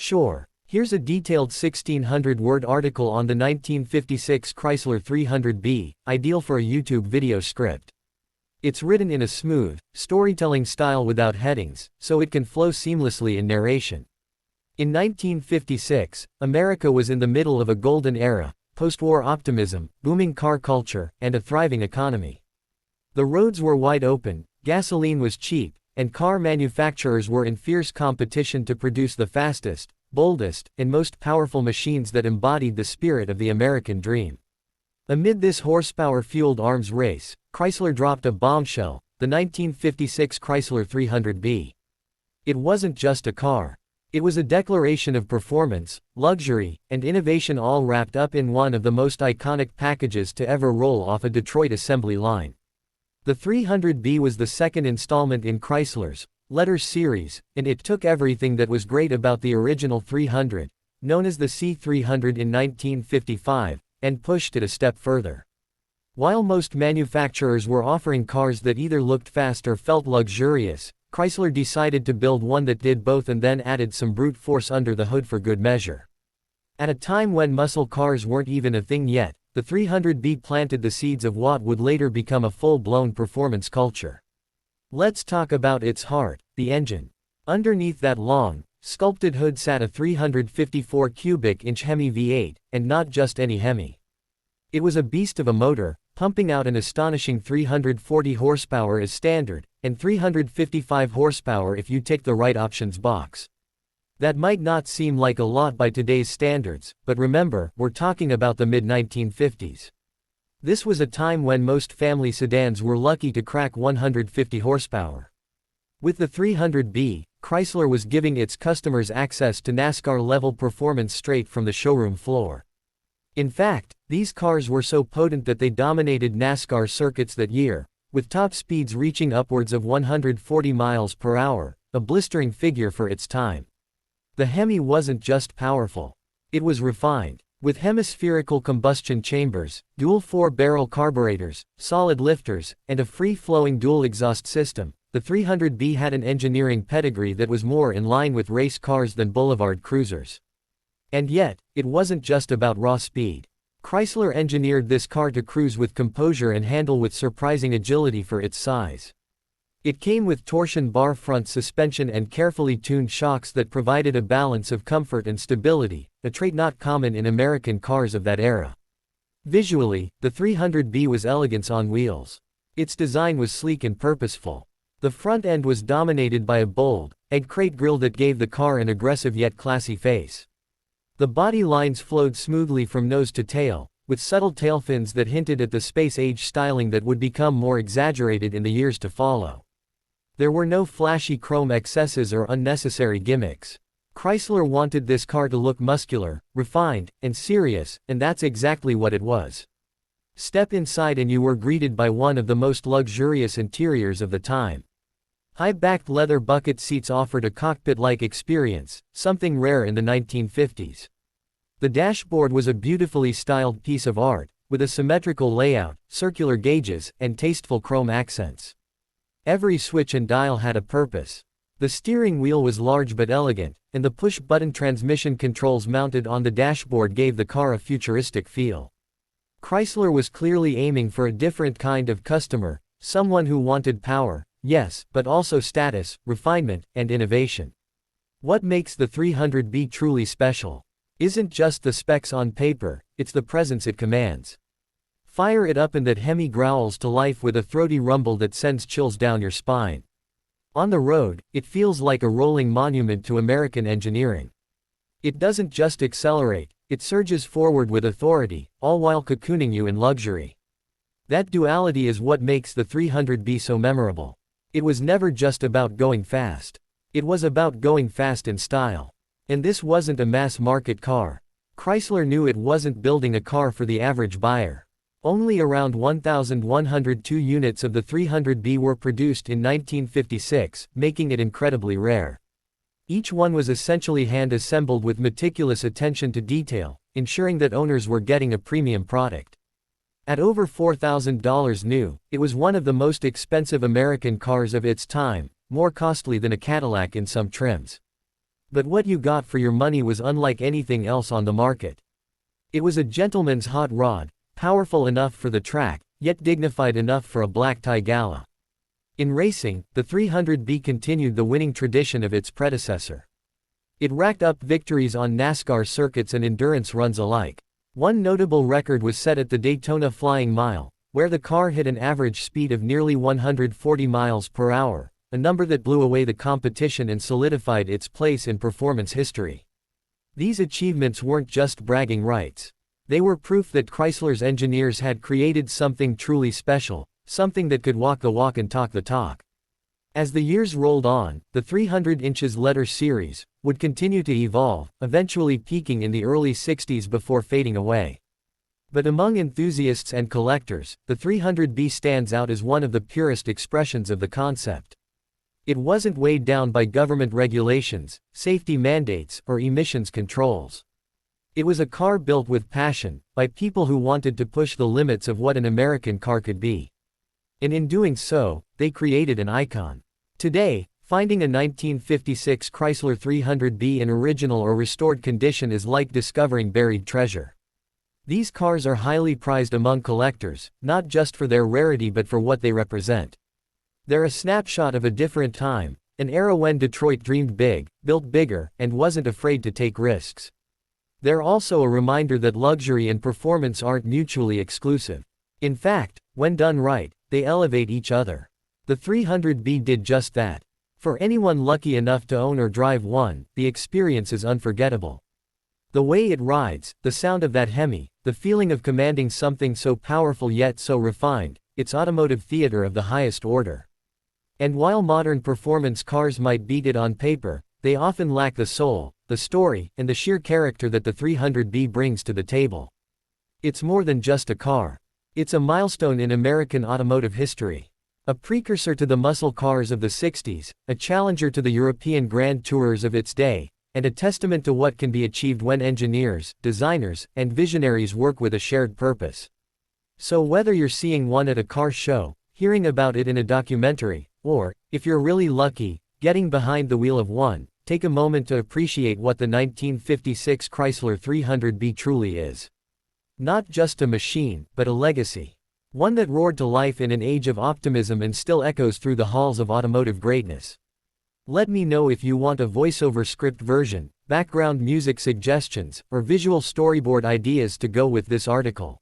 Sure. Here's a detailed 1,600-word article on the 1956 Chrysler 300B, ideal for a YouTube video script. It's written in a smooth, storytelling style without headings, so it can flow seamlessly in narration. In 1956, America was in the middle of a golden era, post-war optimism, booming car culture, and a thriving economy. The roads were wide open, gasoline was cheap, and car manufacturers were in fierce competition to produce the fastest, boldest, and most powerful machines that embodied the spirit of the American dream. Amid this horsepower-fueled arms race, Chrysler dropped a bombshell, the 1956 Chrysler 300B. It wasn't just a car. It was a declaration of performance, luxury, and innovation, all wrapped up in one of the most iconic packages to ever roll off a Detroit assembly line. The 300B was the second installment in Chrysler's Letters series, and it took everything that was great about the original 300, known as the C300 in 1955, and pushed it a step further. While most manufacturers were offering cars that either looked fast or felt luxurious, Chrysler decided to build one that did both and then added some brute force under the hood for good measure. At a time when muscle cars weren't even a thing yet, the 300B planted the seeds of what would later become a full-blown performance culture. Let's talk about its heart, the engine. Underneath that long, sculpted hood sat a 354 cubic inch HEMI V8, and not just any HEMI. It was a beast of a motor, pumping out an astonishing 340 horsepower as standard, and 355 horsepower if you tick the right options box. That might not seem like a lot by today's standards, but remember, we're talking about the mid-1950s. This was a time when most family sedans were lucky to crack 150 horsepower. With the 300B, Chrysler was giving its customers access to NASCAR-level performance straight from the showroom floor. In fact, these cars were so potent that they dominated NASCAR circuits that year, with top speeds reaching upwards of 140 miles per hour, a blistering figure for its time. The HEMI wasn't just powerful. It was refined. With hemispherical combustion chambers, dual 4-barrel carburetors, solid lifters, and a free-flowing dual exhaust system, the 300B had an engineering pedigree that was more in line with race cars than boulevard cruisers. And yet, it wasn't just about raw speed. Chrysler engineered this car to cruise with composure and handle with surprising agility for its size. It came with torsion bar front suspension and carefully tuned shocks that provided a balance of comfort and stability, a trait not common in American cars of that era. Visually, the 300B was elegance on wheels. Its design was sleek and purposeful. The front end was dominated by a bold, egg crate grille that gave the car an aggressive yet classy face. The body lines flowed smoothly from nose to tail, with subtle tail fins that hinted at the space-age styling that would become more exaggerated in the years to follow. There were no flashy chrome excesses or unnecessary gimmicks. Chrysler wanted this car to look muscular, refined, and serious, and that's exactly what it was. Step inside and you were greeted by one of the most luxurious interiors of the time. High-backed leather bucket seats offered a cockpit-like experience, something rare in the 1950s. The dashboard was a beautifully styled piece of art, with a symmetrical layout, circular gauges, and tasteful chrome accents. Every switch and dial had a purpose. The steering wheel was large but elegant, and the push-button transmission controls mounted on the dashboard gave the car a futuristic feel. Chrysler was clearly aiming for a different kind of customer, someone who wanted power, yes, but also status, refinement, and innovation. What makes the 300B truly special isn't just the specs on paper, it's the presence it commands. Fire it up and that HEMI growls to life with a throaty rumble that sends chills down your spine. On the road, it feels like a rolling monument to American engineering. It doesn't just accelerate, it surges forward with authority, all while cocooning you in luxury. That duality is what makes the 300B so memorable. It was never just about going fast. It was about going fast in style. And this wasn't a mass-market car. Chrysler knew it wasn't building a car for the average buyer. Only around 1,102 units of the 300B were produced in 1956, making it incredibly rare. Each one was essentially hand-assembled with meticulous attention to detail, ensuring that owners were getting a premium product. At over $4,000 new, it was one of the most expensive American cars of its time, more costly than a Cadillac in some trims. But what you got for your money was unlike anything else on the market. It was a gentleman's hot rod, powerful enough for the track, yet dignified enough for a black tie gala. In racing, the 300B continued the winning tradition of its predecessor. It racked up victories on NASCAR circuits and endurance runs alike. One notable record was set at the Daytona Flying Mile, where the car hit an average speed of nearly 140 miles per hour, a number that blew away the competition and solidified its place in performance history. These achievements weren't just bragging rights. They were proof that Chrysler's engineers had created something truly special, something that could walk the walk and talk the talk. As the years rolled on, the 300 inches letter series would continue to evolve, eventually peaking in the early 60s before fading away. But among enthusiasts and collectors, the 300B stands out as one of the purest expressions of the concept. It wasn't weighed down by government regulations, safety mandates, or emissions controls. It was a car built with passion, by people who wanted to push the limits of what an American car could be. And in doing so, they created an icon. Today, finding a 1956 Chrysler 300B in original or restored condition is like discovering buried treasure. These cars are highly prized among collectors, not just for their rarity but for what they represent. They're a snapshot of a different time, an era when Detroit dreamed big, built bigger, and wasn't afraid to take risks. They're also a reminder that luxury and performance aren't mutually exclusive. In fact, when done right, they elevate each other. The 300B did just that. For anyone lucky enough to own or drive one, the experience is unforgettable. The way it rides, the sound of that HEMI, the feeling of commanding something so powerful yet so refined, it's automotive theater of the highest order. And while modern performance cars might beat it on paper, they often lack the soul, the story, and the sheer character that the 300B brings to the table. It's more than just a car. It's a milestone in American automotive history. A precursor to the muscle cars of the 60s, a challenger to the European Grand Tourers of its day, and a testament to what can be achieved when engineers, designers, and visionaries work with a shared purpose. So whether you're seeing one at a car show, hearing about it in a documentary, or, if you're really lucky, getting behind the wheel of one, take a moment to appreciate what the 1956 Chrysler 300B truly is. Not just a machine, but a legacy. One that roared to life in an age of optimism and still echoes through the halls of automotive greatness. Let me know if you want a voiceover script version, background music suggestions, or visual storyboard ideas to go with this article.